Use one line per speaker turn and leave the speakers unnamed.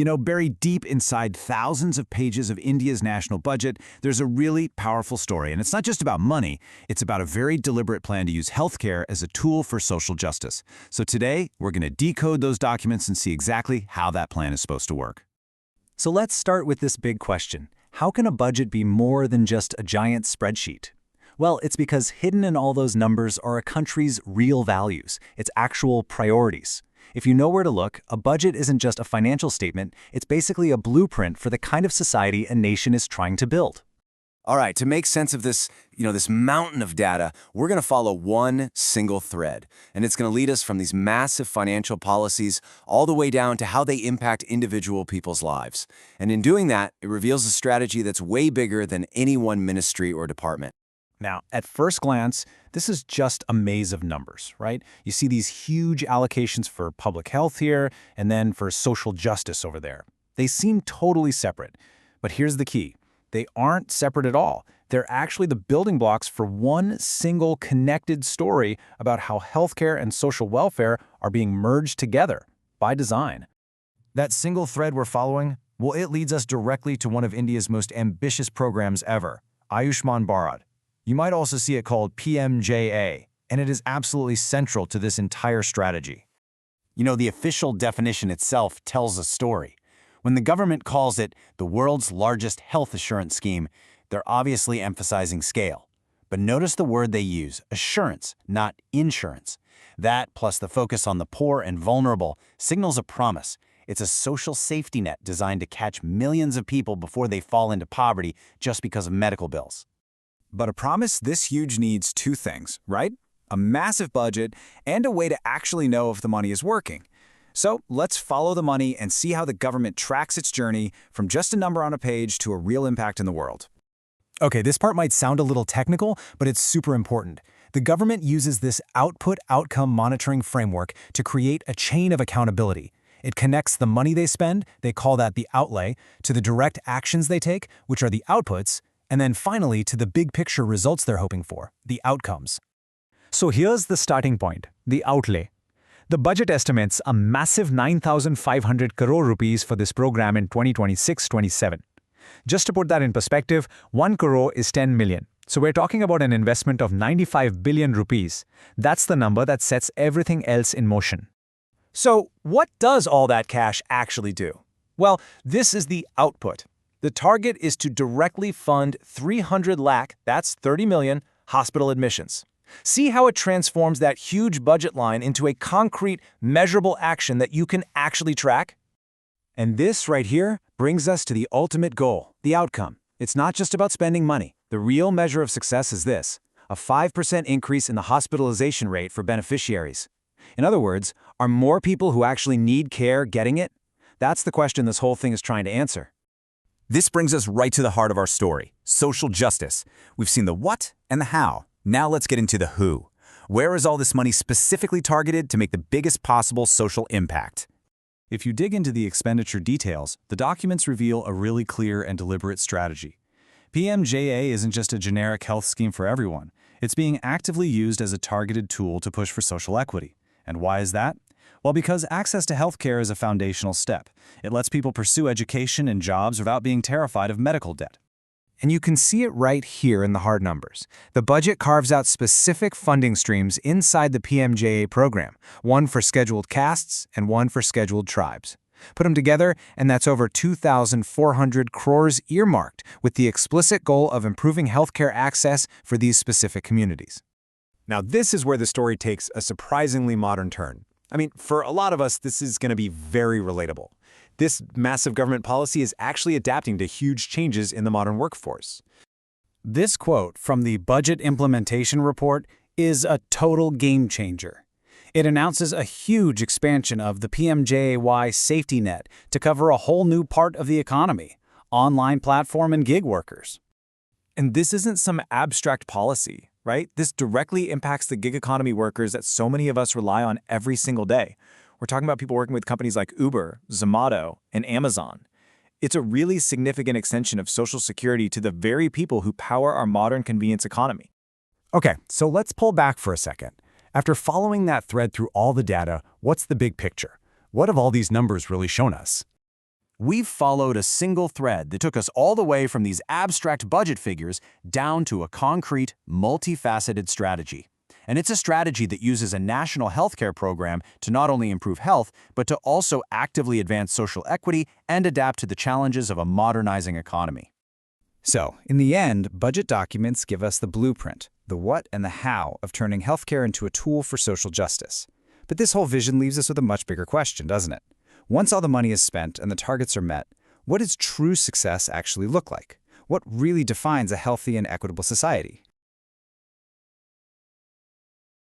Buried deep inside thousands of pages of India's national budget, there's a really powerful story. And it's not just about money, it's about a very deliberate plan to use healthcare as a tool for social justice. So today, we're going to decode those documents and see exactly how that plan is supposed to work.
So let's start with this big question. How can a budget be more than just a giant spreadsheet? Well, it's because hidden in all those numbers are a country's real values, its actual priorities. If you know where to look, a budget isn't just a financial statement, it's basically a blueprint for the kind of society a nation is trying to build.
All right, to make sense of this, this mountain of data, we're going to follow one single thread. And it's going to lead us from these massive financial policies all the way down to how they impact individual people's lives. And in doing that, it reveals a strategy that's way bigger than any one ministry or department.
Now, at first glance, this is just a maze of numbers, right? You see these huge allocations for public health here, and then for social justice over there. They seem totally separate. But here's the key. They aren't separate at all. They're actually the building blocks for one single connected story about how healthcare and social welfare are being merged together by design.
That single thread we're following, well, it leads us directly to one of India's most ambitious programs ever, Ayushman Bharat. You might also see it called PMJA, and it is absolutely central to this entire strategy.
The official definition itself tells a story. When the government calls it the world's largest health assurance scheme, they're obviously emphasizing scale. But notice the word they use, assurance, not insurance. That, plus the focus on the poor and vulnerable, signals a promise. It's a social safety net designed to catch millions of people before they fall into poverty just because of medical bills.
But a promise this huge needs two things, right? A massive budget and a way to actually know if the money is working. So let's follow the money and see how the government tracks its journey from just a number on a page to a real impact in the world.
Okay, this part might sound a little technical, but it's super important. The government uses this output-outcome monitoring framework to create a chain of accountability. It connects the money they spend, they call that the outlay, to the direct actions they take, which are the outputs, and then finally to the big picture results they're hoping for, the outcomes.
So here's the starting point, the outlay. The budget estimates a massive 9,500 crore rupees for this program in 2026-27. Just to put that in perspective, 1 crore is 10 million. So we're talking about an investment of 95 billion rupees. That's the number that sets everything else in motion.
So what does all that cash actually do? Well, this is the output. The target is to directly fund 300 lakh, that's 30 million, hospital admissions. See how it transforms that huge budget line into a concrete, measurable action that you can actually track?
And this right here brings us to the ultimate goal, the outcome. It's not just about spending money. The real measure of success is this, a 5% increase in the hospitalization rate for beneficiaries. In other words, are more people who actually need care getting it? That's the question this whole thing is trying to answer.
This brings us right to the heart of our story, social justice. We've seen the what and the how. Now let's get into the who. Where is all this money specifically targeted to make the biggest possible social impact?
If you dig into the expenditure details, the documents reveal a really clear and deliberate strategy. PMJA isn't just a generic health scheme for everyone. It's being actively used as a targeted tool to push for social equity. And why is that? Well, because access to healthcare is a foundational step. It lets people pursue education and jobs without being terrified of medical debt.
And you can see it right here in the hard numbers. The budget carves out specific funding streams inside the PMJA program, one for scheduled castes and one for scheduled tribes. Put them together, and that's over 2,400 crores earmarked with the explicit goal of improving healthcare access for these specific communities.
Now, this is where the story takes a surprisingly modern turn. I mean, for a lot of us, this is going to be very relatable. This massive government policy is actually adapting to huge changes in the modern workforce. This quote from the Budget Implementation Report is a total game changer. It announces a huge expansion of the PMJAY safety net to cover a whole new part of the economy, online platform and gig workers. And this isn't some abstract policy, right? This directly impacts the gig economy workers that so many of us rely on every single day. We're talking about people working with companies like Uber, Zomato, and Amazon. It's a really significant extension of Social Security to the very people who power our modern convenience economy. Okay, so let's pull back for a second. After following that thread through all the data, what's the big picture? What have all these numbers really shown us?
We've followed a single thread that took us all the way from these abstract budget figures down to a concrete, multifaceted strategy. And it's a strategy that uses a national healthcare program to not only improve health, but to also actively advance social equity and adapt to the challenges of a modernizing economy.
So, in the end, budget documents give us the blueprint, the what and the how of turning healthcare into a tool for social justice. But this whole vision leaves us with a much bigger question, doesn't it? Once all the money is spent and the targets are met, what does true success actually look like? What really defines a healthy and equitable society?